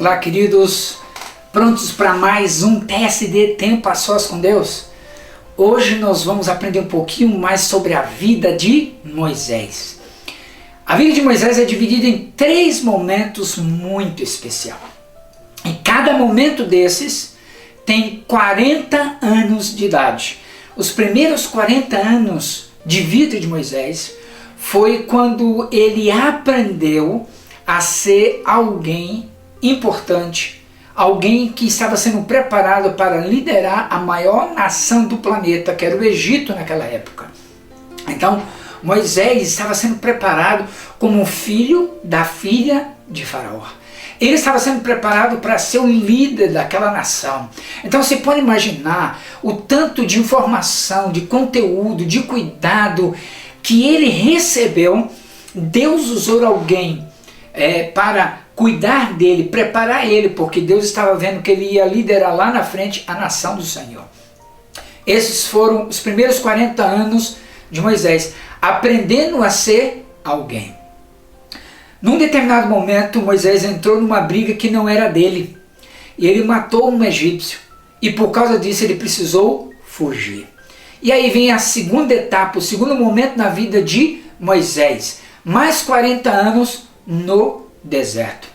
Olá, queridos, prontos para mais um TSD Tempo a Sós com Deus? Hoje nós vamos aprender um pouquinho mais sobre a vida de Moisés. A vida de Moisés é dividida em 3 momentos muito especiais. E cada momento desses tem 40 anos de idade. Os primeiros 40 anos de vida de Moisés foi quando ele aprendeu a ser alguém importante, alguém que estava sendo preparado para liderar a maior nação do planeta, que era o Egito naquela época. Então, Moisés estava sendo preparado como filho da filha de Faraó. Ele estava sendo preparado para ser o líder daquela nação. Então você pode imaginar o tanto de informação, de conteúdo, de cuidado que ele recebeu. Deus usou alguém para cuidar dele, preparar ele, porque Deus estava vendo que ele ia liderar lá na frente a nação do Senhor. Esses foram os primeiros 40 anos de Moisés, aprendendo a ser alguém. Num determinado momento, Moisés entrou numa briga que não era dele. E ele matou um egípcio. E por causa disso ele precisou fugir. E aí vem a segunda etapa, o segundo momento na vida de Moisés. Mais 40 anos no deserto.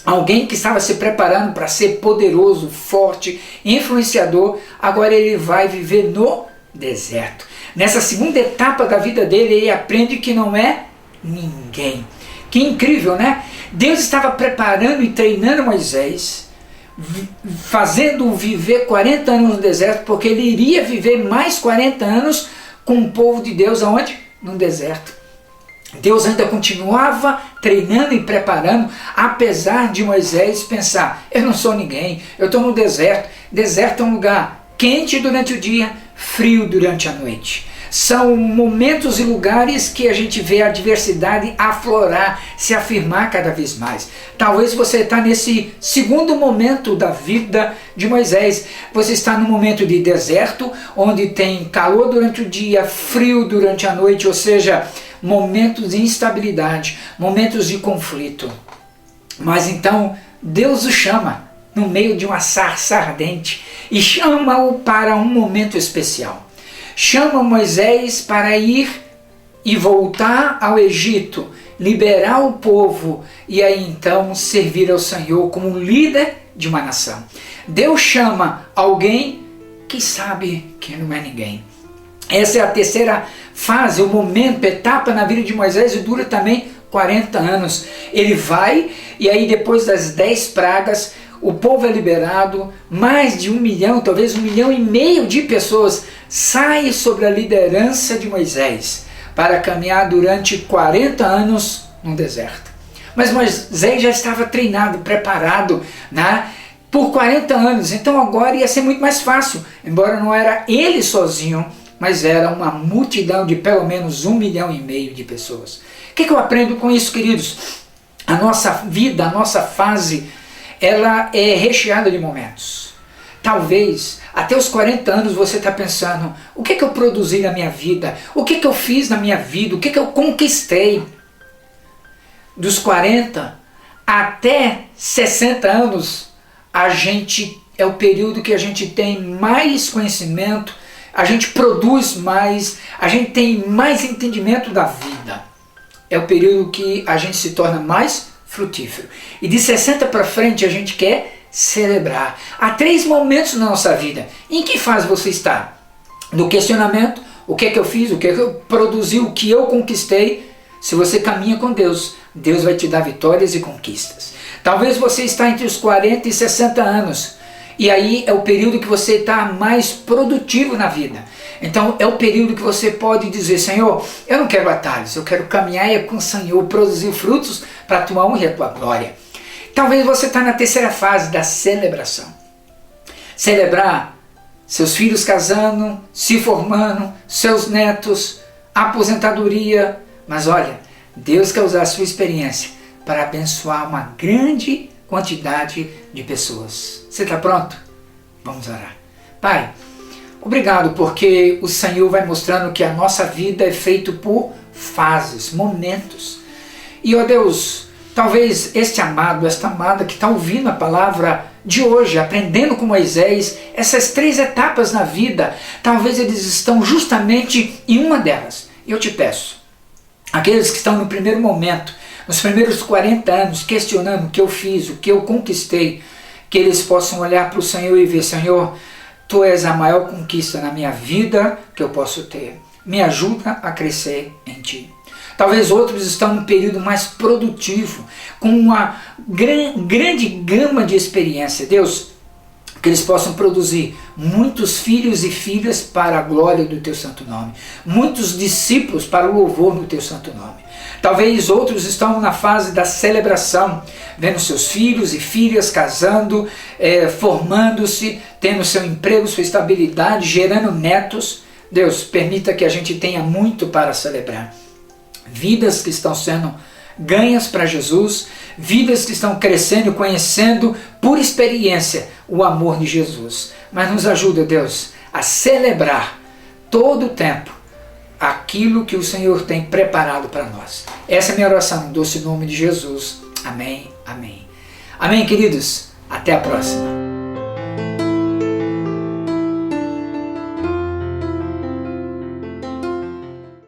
Alguém que estava se preparando para ser poderoso, forte, influenciador, agora ele vai viver no deserto. Nessa segunda etapa da vida dele, ele aprende que não é ninguém. Que incrível, né? Deus estava preparando e treinando Moisés, fazendo-o viver 40 anos no deserto, porque ele iria viver mais 40 anos com o povo de Deus, aonde? No deserto. Deus ainda continuava treinando e preparando, apesar de Moisés pensar, eu não sou ninguém, eu estou no deserto. Deserto é um lugar quente durante o dia, frio durante a noite. São momentos e lugares que a gente vê a diversidade aflorar, se afirmar cada vez mais. Talvez você está nesse segundo momento da vida de Moisés. Você está no momento de deserto, onde tem calor durante o dia, frio durante a noite, ou seja, momentos de instabilidade, momentos de conflito. Mas então Deus o chama no meio de uma sarça ardente e chama-o para um momento especial. Chama Moisés para ir e voltar ao Egito, liberar o povo e aí então servir ao Senhor como líder de uma nação. Deus chama alguém que sabe que não é ninguém. Essa é a terceira fase, o momento, etapa na vida de Moisés, e dura também 40 anos. Ele vai e aí depois das 10 pragas, o povo é liberado, mais de 1 milhão, talvez 1,5 milhão de pessoas saem sobre a liderança de Moisés para caminhar durante 40 anos no deserto. Mas Moisés já estava treinado, preparado, né, por 40 anos, então agora ia ser muito mais fácil, embora não era ele sozinho, mas era uma multidão de pelo menos 1,5 milhão de pessoas. O que eu aprendo com isso, queridos? A nossa vida, a nossa fase, ela é recheada de momentos. Talvez até os 40 anos você está pensando, o que eu produzi na minha vida? O que eu fiz na minha vida? O que eu conquistei? Dos 40 até 60 anos, é o período que a gente tem mais conhecimento, a gente produz mais, a gente tem mais entendimento da vida. É o período que a gente se torna mais frutífero. E de 60 para frente a gente quer celebrar. Há 3 momentos na nossa vida. Em que fase você está? No questionamento, o que é que eu fiz, o que é que eu produzi, o que eu conquistei. Se você caminha com Deus, Deus vai te dar vitórias e conquistas. Talvez você está entre os 40 e 60 anos. E aí é o período que você está mais produtivo na vida. Então é o período que você pode dizer, Senhor, eu não quero atalhos, eu quero caminhar com o Senhor, produzir frutos para a tua honra e a tua glória. Talvez você está na terceira fase da celebração. Celebrar seus filhos casando, se formando, seus netos, aposentadoria. Mas olha, Deus quer usar a sua experiência para abençoar uma grande quantidade de pessoas. Você está pronto? Vamos orar. Pai, obrigado porque o Senhor vai mostrando que a nossa vida é feita por fases, momentos. E, ó Deus, Talvez este amado, esta amada que está ouvindo a palavra de hoje, aprendendo com Moisés, essas 3 etapas na vida, talvez eles estão justamente em uma delas. Eu te peço, aqueles que estão no primeiro momento, nos primeiros 40 anos, questionando o que eu fiz, o que eu conquistei, que eles possam olhar para o Senhor e ver: Senhor, Tu és a maior conquista na minha vida que eu posso ter. Me ajuda a crescer em Ti. Talvez outros estão num período mais produtivo, com uma grande gama de experiência. Deus, que eles possam produzir muitos filhos e filhas para a glória do Teu santo nome. Muitos discípulos para o louvor do Teu santo nome. Talvez outros estão na fase da celebração, vendo seus filhos e filhas casando, formando-se, tendo seu emprego, sua estabilidade, gerando netos. Deus, permita que a gente tenha muito para celebrar. Vidas que estão sendo ganhas para Jesus, vidas que estão crescendo, conhecendo por experiência o amor de Jesus. Mas nos ajuda, Deus, a celebrar todo o tempo aquilo que o Senhor tem preparado para nós. Essa é a minha oração, no doce nome de Jesus. Amém, amém. Amém, queridos. Até a próxima.